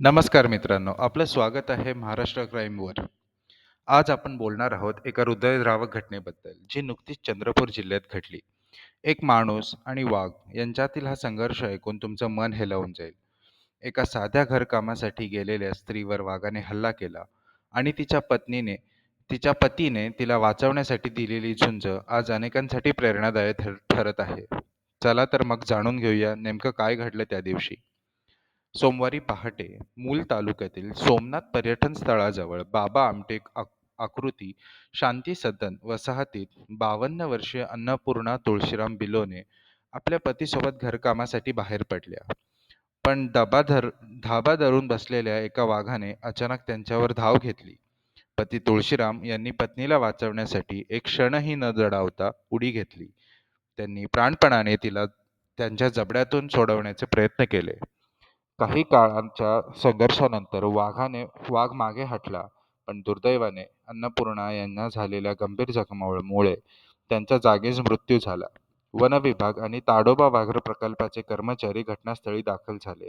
नमस्कार मित्रांनो, आपलं स्वागत आहे महाराष्ट्र क्राईमवर. आज आपण बोलणार आहोत एका हृदयद्रावक घटनेबद्दल, जी नुकतीच चंद्रपूर जिल्ह्यात घडली. एक माणूस आणि वाघ यांच्यातील हा संघर्ष ऐकून तुमचं मन हेलावून जाईल. एका साध्या घरकामासाठी गेलेल्या स्त्रीवर वाघाने हल्ला केला आणि तिच्या पतीने तिला वाचवण्यासाठी दिलेली झुंज आज अनेकांसाठी प्रेरणादायी ठरत आहे. चला तर मग जाणून घेऊया नेमकं काय घडलं त्या दिवशी. सोमवारी पहाटे मूल तालुक्यातील सोमनाथ पर्यटन स्थळाजवळ बाबा आमटे आकृती शांती सदन वसाहतीत 52 वर्षीय अन्नपूर्णा तुळशीराम बिलोने आपल्या पतीसोबत घरकामासाठी बाहेर पडल्या. पण धाबा धरून बसलेल्या एका वाघाने अचानक त्यांच्यावर धाव घेतली. पती तुळशीराम यांनी पत्नीला वाचवण्यासाठी एक क्षणही न दडावता उडी घेतली. त्यांनी प्राणपणाने तिला त्यांच्या जबड्यातून सोडवण्याचे प्रयत्न केले. काही काळाच्या संघर्षानंतर वाघ मागे हटला, पण दुर्दैवाने अन्नपूर्णा यांना झालेल्या गंभीर जखमांमुळे त्यांच्या जागीच मृत्यू झाला. वन विभाग आणि ताडोबा व्याघ्र प्रकल्पाचे कर्मचारी घटनास्थळी दाखल झाले.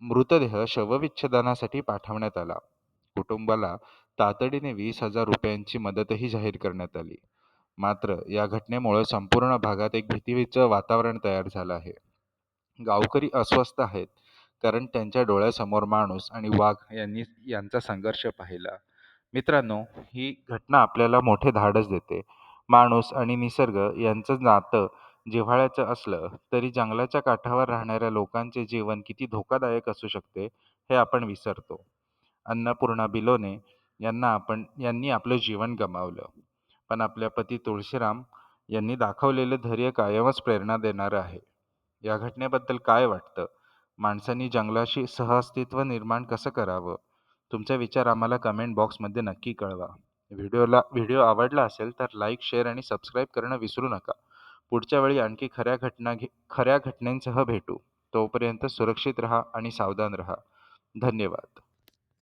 मृतदेह शवविच्छेदनासाठी पाठवण्यात आला. कुटुंबाला तातडीने 20,000 रुपयांची मदतही जाहीर करण्यात आली. मात्र या घटनेमुळे संपूर्ण भागात एक भीतीचं वातावरण तयार झालं आहे. गावकरी अस्वस्थ आहेत, कारण त्यांच्या डोळ्यासमोर माणूस आणि वाघ यांचा संघर्ष पाहिला. मित्रांनो, ही घटना आपल्याला मोठे धाडस देते. माणूस आणि निसर्ग यांचं नातं जिव्हाळ्याचं असलं तरी जंगलाच्या काठावर राहणाऱ्या लोकांचे जीवन किती धोकादायक असू शकते हे आपण विसरतो. अन्नपूर्णा बिलोने यांनी आपलं जीवन गमावलं, पण आपल्या पती तुळशीराम यांनी दाखवलेलं धैर्य कायमच प्रेरणा देणारं आहे. या घटनेबद्दल काय वाटतं? माणसांनी जंगलाशी सहअस्तित्व निर्माण कसं करावं? तुमचे विचार आम्हाला कमेंट बॉक्समध्ये नक्की कळवा. व्हिडिओ आवडला असेल तर लाईक, शेअर आणि सबस्क्राईब करणं विसरू नका. पुढच्या वेळी आणखी खऱ्या घटनांसह भेटू. तोपर्यंत सुरक्षित राहा आणि सावधान राहा. धन्यवाद.